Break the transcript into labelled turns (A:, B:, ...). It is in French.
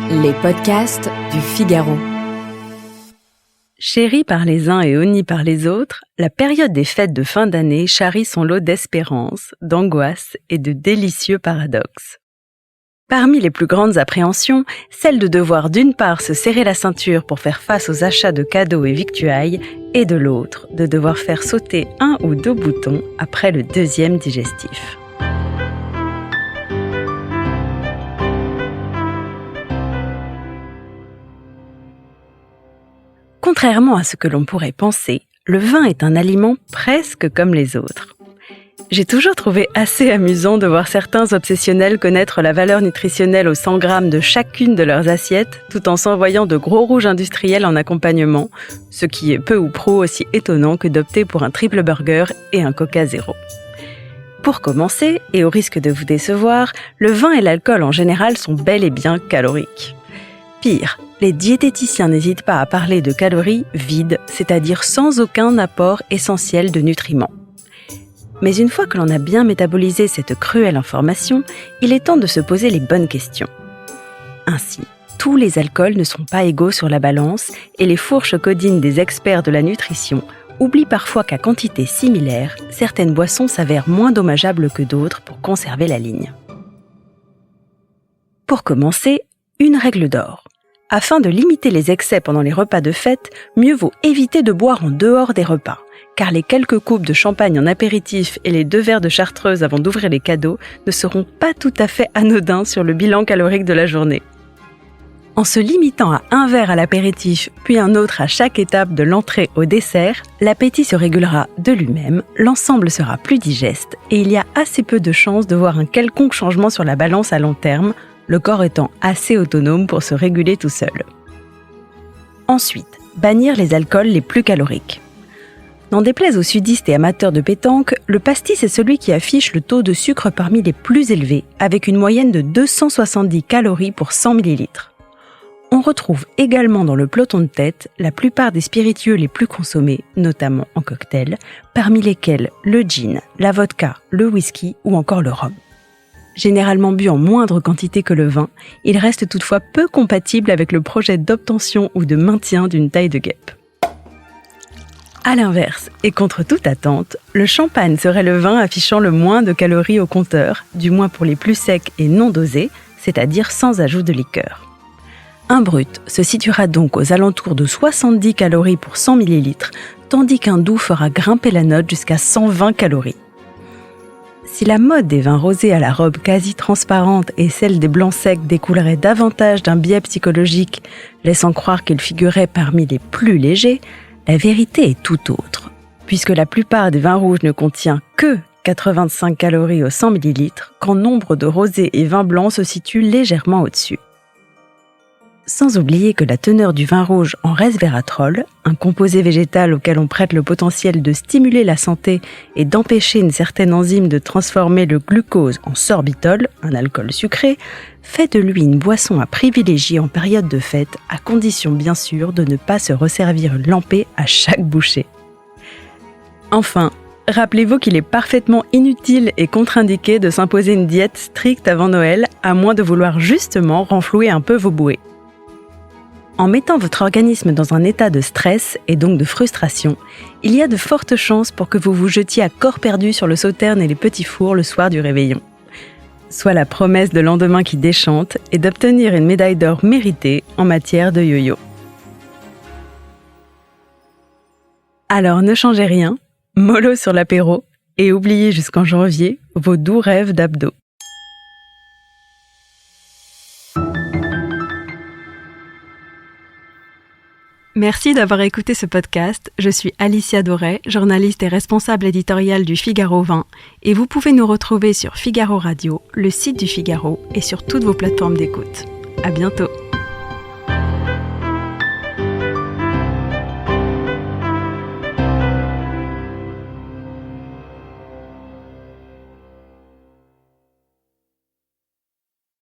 A: Les podcasts du Figaro.
B: Chérie par les uns et honnie par les autres, la période des fêtes de fin d'année charrie son lot d'espérance, d'angoisse et de délicieux paradoxes. Parmi les plus grandes appréhensions, celle de devoir d'une part se serrer la ceinture pour faire face aux achats de cadeaux et victuailles, et de l'autre, de devoir faire sauter 1 ou 2 boutons après le 2e digestif. Contrairement à ce que l'on pourrait penser, le vin est un aliment presque comme les autres. J'ai toujours trouvé assez amusant de voir certains obsessionnels connaître la valeur nutritionnelle aux 100 grammes de chacune de leurs assiettes, tout en s'envoyant de gros rouges industriels en accompagnement, ce qui est peu ou prou aussi étonnant que d'opter pour un triple burger et un Coca Zéro. Pour commencer, et au risque de vous décevoir, le vin et l'alcool en général sont bel et bien caloriques. Pire, les diététiciens n'hésitent pas à parler de calories vides, c'est-à-dire sans aucun apport essentiel de nutriments. Mais une fois que l'on a bien métabolisé cette cruelle information, il est temps de se poser les bonnes questions. Ainsi, tous les alcools ne sont pas égaux sur la balance et les fourches codines des experts de la nutrition oublient parfois qu'à quantité similaire, certaines boissons s'avèrent moins dommageables que d'autres pour conserver la ligne. Pour commencer, une règle d'or. Afin de limiter les excès pendant les repas de fête, mieux vaut éviter de boire en dehors des repas, car les quelques coupes de champagne en apéritif et les 2 verres de chartreuse avant d'ouvrir les cadeaux ne seront pas tout à fait anodins sur le bilan calorique de la journée. En se limitant à 1 verre à l'apéritif, puis un autre à chaque étape de l'entrée au dessert, l'appétit se régulera de lui-même, l'ensemble sera plus digeste et il y a assez peu de chances de voir un quelconque changement sur la balance à long terme, le corps étant assez autonome pour se réguler tout seul. Ensuite, bannir les alcools les plus caloriques. N'en déplaise aux sudistes et amateurs de pétanque, le pastis est celui qui affiche le taux de sucre parmi les plus élevés, avec une moyenne de 270 calories pour 100 ml. On retrouve également dans le peloton de tête la plupart des spiritueux les plus consommés, notamment en cocktail, parmi lesquels le gin, la vodka, le whisky ou encore le rhum. Généralement bu en moindre quantité que le vin, il reste toutefois peu compatible avec le projet d'obtention ou de maintien d'une taille de guêpe. A l'inverse, et contre toute attente, le champagne serait le vin affichant le moins de calories au compteur, du moins pour les plus secs et non dosés, c'est-à-dire sans ajout de liqueur. Un brut se situera donc aux alentours de 70 calories pour 100 ml, tandis qu'un doux fera grimper la note jusqu'à 120 calories. Si la mode des vins rosés à la robe quasi transparente et celle des blancs secs découlerait davantage d'un biais psychologique, laissant croire qu'ils figuraient parmi les plus légers, la vérité est tout autre, puisque la plupart des vins rouges ne contient que 85 calories au 100 ml, quand nombre de rosés et vins blancs se situent légèrement au-dessus. Sans oublier que la teneur du vin rouge en resveratrol, un composé végétal auquel on prête le potentiel de stimuler la santé et d'empêcher une certaine enzyme de transformer le glucose en sorbitol, un alcool sucré, fait de lui une boisson à privilégier en période de fête, à condition bien sûr de ne pas se resservir lampé à chaque bouchée. Enfin, rappelez-vous qu'il est parfaitement inutile et contre-indiqué de s'imposer une diète stricte avant Noël, à moins de vouloir justement renflouer un peu vos bouées. En mettant votre organisme dans un état de stress et donc de frustration, il y a de fortes chances pour que vous vous jetiez à corps perdu sur le sauterne et les petits fours le soir du réveillon. Soit la promesse de lendemain qui déchante et d'obtenir une médaille d'or méritée en matière de yo-yo. Alors ne changez rien, mollo sur l'apéro et oubliez jusqu'en janvier vos doux rêves d'abdos. Merci d'avoir écouté ce podcast. Je suis Alicia Doré, journaliste et responsable éditoriale du Figaro Vin, et vous pouvez nous retrouver sur Figaro Radio, le site du Figaro et sur toutes vos plateformes d'écoute. À bientôt.